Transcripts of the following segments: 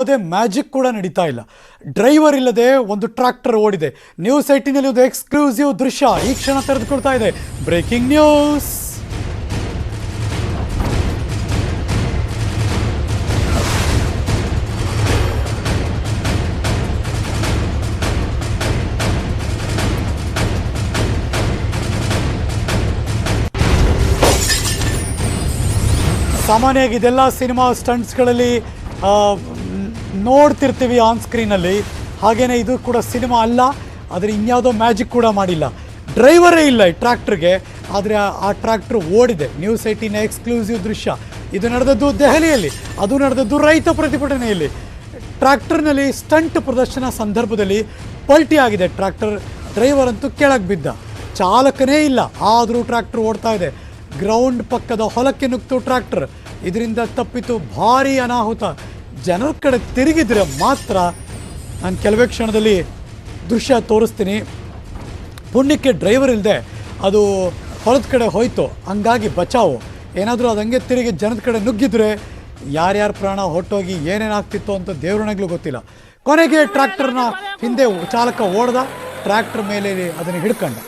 ಯಾವುದೇ ಮ್ಯಾಜಿಕ್ ಕೂಡ ನಡೀತಾ ಇಲ್ಲ. ಡ್ರೈವರ್ ಇಲ್ಲದೆ ಒಂದು ಟ್ರ್ಯಾಕ್ಟರ್ ಓಡಿದೆ. ನ್ಯೂಸ್ 18ನಲ್ಲಿ ಒಂದು ಎಕ್ಸ್ಕ್ಲೂಸಿವ್ ದೃಶ್ಯ ಈ ಕ್ಷಣ ತೆರೆದುಕೊಳ್ತಾ ಇದೆ. Breaking news. ಸಾಮಾನ್ಯವಾಗಿ ಇದೆಲ್ಲ ಸಿನಿಮಾ ಸ್ಟಂಟ್ಸ್ಗಳಲ್ಲಿ ನೋಡ್ತಿರ್ತೀವಿ ಆನ್ ಸ್ಕ್ರೀನಲ್ಲಿ. ಹಾಗೆಯೇ ಇದು ಕೂಡ ಸಿನಿಮಾ ಅಲ್ಲ, ಆದರೆ ಇನ್ಯಾವುದೋ ಮ್ಯಾಜಿಕ್ ಕೂಡ ಮಾಡಿಲ್ಲ. ಡ್ರೈವರೇ ಇಲ್ಲ ಈ ಟ್ರ್ಯಾಕ್ಟ್ರಿಗೆ, ಆದರೆ ಆ ಟ್ರ್ಯಾಕ್ಟರ್ ಓಡಿದೆ. ನ್ಯೂಸ್ 18ನ ಎಕ್ಸ್ಕ್ಲೂಸಿವ್ ದೃಶ್ಯ. ಇದು ನಡೆದದ್ದು ದೆಹಲಿಯಲ್ಲಿ, ಅದು ನಡೆದದ್ದು ರೈತ ಪ್ರತಿಭಟನೆಯಲ್ಲಿ. ಟ್ರ್ಯಾಕ್ಟರ್ನಲ್ಲಿ ಸ್ಟಂಟ್ ಪ್ರದರ್ಶನ ಸಂದರ್ಭದಲ್ಲಿ ಪಲ್ಟಿ ಆಗಿದೆ ಟ್ರ್ಯಾಕ್ಟರ್. ಡ್ರೈವರ್ ಅಂತೂ ಕೆಳಗೆ ಬಿದ್ದ, ಚಾಲಕನೇ ಇಲ್ಲ, ಆದರೂ ಟ್ರ್ಯಾಕ್ಟರ್ ಓಡ್ತಾ ಇದೆ. ಗ್ರೌಂಡ್ ಪಕ್ಕದ ಹೊಲಕ್ಕೆ ನುಗ್ತು ಟ್ರ್ಯಾಕ್ಟರ್. ಇದರಿಂದ ತಪ್ಪಿತು ಭಾರೀ ಅನಾಹುತ. ಜನರ ಕಡೆ ತಿರುಗಿದ್ರೆ ಮಾತ್ರ ನಾನು ಕೆಲವೇ ಕ್ಷಣದಲ್ಲಿ ದೃಶ್ಯ ತೋರಿಸ್ತೀನಿ. ಪುಣ್ಯಕ್ಕೆ ಡ್ರೈವರ್ ಇಲ್ಲದೆ ಅದು ಹೊಲದ ಕಡೆ ಹೋಯ್ತು, ಹಂಗಾಗಿ ಬಚಾವು. ಏನಾದರೂ ಅದು ಹಂಗೆ ತಿರುಗಿ ಜನದ ಕಡೆ ನುಗ್ಗಿದ್ರೆ ಯಾರ್ಯಾರ ಪ್ರಾಣ ಹೊಟ್ಟೋಗಿ ಏನೇನಾಗ್ತಿತ್ತು ಅಂತ ದೇವ್ರನಾಗ್ಲೂ ಗೊತ್ತಿಲ್ಲ. ಕೊನೆಗೆ ಟ್ರ್ಯಾಕ್ಟರ್ನ ಹಿಂದೆ ಚಾಲಕ ಓಡ್ದ, ಟ್ರ್ಯಾಕ್ಟರ್ ಮೇಲೆ ಅದನ್ನು ಹಿಡ್ಕೊಂಡ.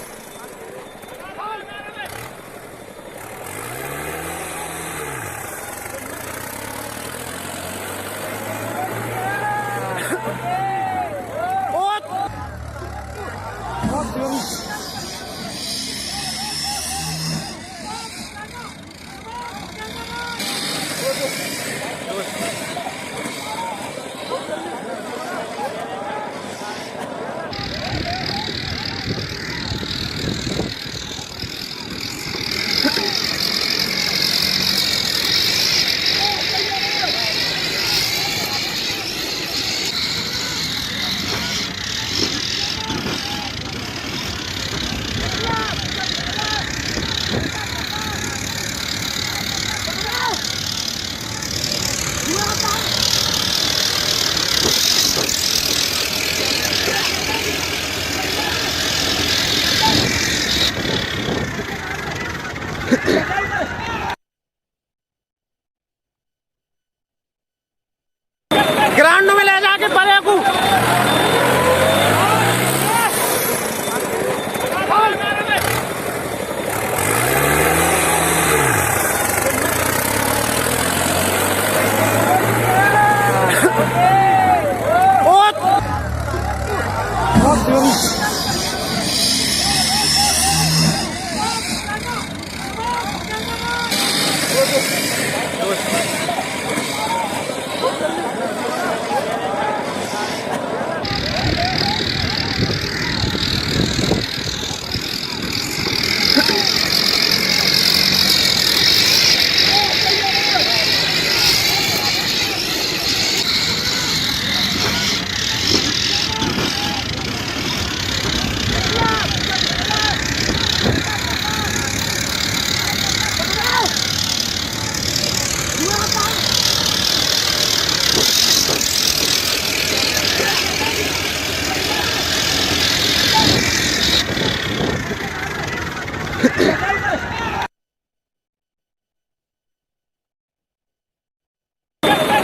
ग्राउंड में ले जाके बड़े को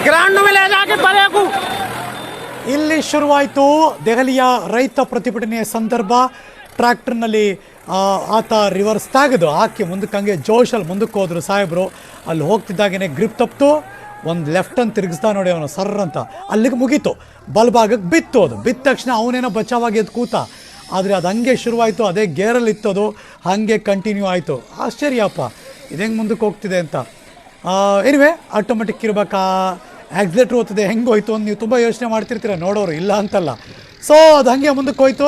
ग्राउंड में ले जाके बड़े को ಇಲ್ಲಿ ಶುರುವಾಯಿತು ದೆಹಲಿಯ ರೈತ ಪ್ರತಿಭಟನೆಯ ಸಂದರ್ಭ. ಟ್ರ್ಯಾಕ್ಟರ್ನಲ್ಲಿ ಆತ ರಿವರ್ಸ್ ತಾಗದು ಹಾಕಿ ಮುಂದಕ್ಕೆ ಹಂಗೆ ಜೋಶಲ್ಲಿ ಮುಂದಕ್ಕೆ ಹೋದ್ರು ಸಾಹೇಬರು. ಅಲ್ಲಿ ಹೋಗ್ತಿದ್ದಾಗೇ ಗ್ರಿಪ್ ತಪ್ಪಿತು, ಒಂದು ಲೆಫ್ಟನ್ನು ತಿರುಗಿಸ್ತಾ ನೋಡಿ ಅವನು ಸರ್ರ ಅಂತ, ಅಲ್ಲಿಗೆ ಮುಗೀತು. ಬಲ್ಭಾಗಕ್ಕೆ ಬಿತ್ತು. ಅದು ಬಿದ್ದ ತಕ್ಷಣ ಅವನೇನೋ ಬಚಾವಾಗಿ ಎದ್ದು ಕೂತ. ಆದರೆ ಅದು ಹಂಗೆ ಶುರುವಾಯಿತು, ಅದೇ ಗೇರಲ್ಲಿ ಇತ್ತದು, ಹಾಗೆ ಕಂಟಿನ್ಯೂ ಆಯಿತು. ಆಶ್ಚರ್ಯಪ್ಪ ಇದು ಹೆಂಗೆ ಮುಂದಕ್ಕೆ ಹೋಗ್ತಿದೆ ಅಂತ. ಎನಿವೆ ಆಟೋಮೆಟಿಕ್ ಇರಬೇಕಾ, ಆಕ್ಸಿಲೇಟ್ರ್ ಓದ್ತದೆ, ಹೆಂಗೆ ಹೋಯ್ತು ಅಂತ ನೀವು ತುಂಬ ಯೋಚನೆ ಮಾಡ್ತಿರ್ತೀರ ನೋಡೋರು, ಇಲ್ಲ ಅಂತಲ್ಲ. ಸೊ ಅದು ಹಾಗೆ ಮುಂದಕ್ಕೆ ಹೋಯ್ತು.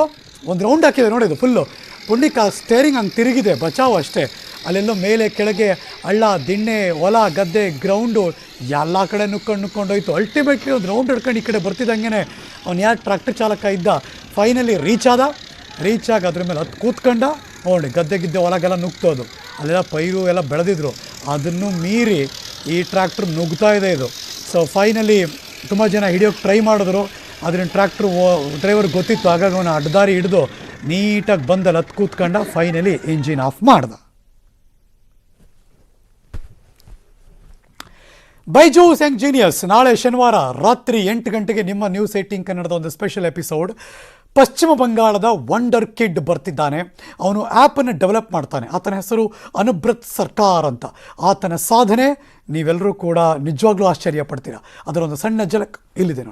ಒಂದು ರೌಂಡ್ ಹಾಕಿದೆ ನೋಡಿದ್ದು ಫುಲ್ಲು. ಪುಣ್ಯಕ್ಕೆ ಸ್ಟೇರಿಂಗ್ ಹಂಗೆ ತಿರುಗಿದೆ, ಬಚಾವು ಅಷ್ಟೇ. ಅಲ್ಲೆಲ್ಲೋ ಮೇಲೆ ಕೆಳಗೆ ಹಳ್ಳ ದಿಣ್ಣೆ ಹೊಲ ಗದ್ದೆ ಗ್ರೌಂಡು ಎಲ್ಲ ಕಡೆ ನುಕ್ಕೊಂಡೋಯ್ತು. ಅಲ್ಟಿಮೇಟ್ಲಿ ಒಂದು ರೌಂಡ್ ಹಿಡ್ಕೊಂಡು ಈ ಕಡೆ ಬರ್ತಿದ್ದಂಗೆ ಅವ್ನು ಯಾರು ಟ್ರ್ಯಾಕ್ಟರ್ ಚಾಲಕ ಇದ್ದ ಫೈನಲಿ ರೀಚ್ ಆಗಿ ಅದ್ರ ಮೇಲೆ ಹತ್ತು ಕೂತ್ಕೊಂಡ. ನೋಡಿ ಗದ್ದೆ ಹೊಲಗೆಲ್ಲ ನುಗ್ತೋದು, ಅಲ್ಲೆಲ್ಲ ಪೈರು ಎಲ್ಲ ಬೆಳೆದಿದ್ರು. ಅದನ್ನು ಮೀರಿ ಈ ಟ್ರ್ಯಾಕ್ಟರ್ ನುಗ್ತಾ ಇದೆ ಇದು. ಸೊ ಫೈನಲಿ ತುಂಬ ಜನ ಹಿಡಿಯೋಕ್ಕೆ ಟ್ರೈ ಮಾಡಿದ್ರು, ಅದರಿಂದ ಟ್ರ್ಯಾಕ್ಟ್ರ್ ಡ್ರೈವರ್ ಗೊತ್ತಿತ್ತು. ಹಾಗಾಗಿ ಅವನು ಅಡ್ಡದಾರಿ ಹಿಡಿದು ನೀಟಾಗಿ ಬಂದಲ್ಲಿ ಹತ್ತು ಕೂತ್ಕೊಂಡ. ಫೈನಲಿ ಇಂಜಿನ್ ಆಫ್ ಮಾಡ್ದ. ಬೈಜೂಸ್ ಯಂಗ್ ಜೀನಿಯಸ್ ನಾಳೆ ಶನಿವಾರ ರಾತ್ರಿ 8 ಗಂಟೆಗೆ ನಿಮ್ಮ ನ್ಯೂಸ್ 18 ಕನ್ನಡದ ಒಂದು ಸ್ಪೆಷಲ್ ಎಪಿಸೋಡ್. ಪಶ್ಚಿಮ ಬಂಗಾಳದ ವಂಡರ್ ಕಿಡ್ ಬರ್ತಿದ್ದಾನೆ. ಅವನು ಆ್ಯಪನ್ನು ಡೆವಲಪ್ ಮಾಡ್ತಾನೆ. ಆತನ ಹೆಸರು ಅನುಬ್ರತ್ ಸರ್ಕಾರ್ ಅಂತ. ಆತನ ಸಾಧನೆ ನೀವೆಲ್ಲರೂ ಕೂಡ ನಿಜವಾಗ್ಲೂ ಆಶ್ಚರ್ಯ ಪಡ್ತೀರಾ. ಅದರ ಒಂದು ಸಣ್ಣ ಝಲಕ್ ಇಲ್ಲಿದೆ ನೋಡಿ.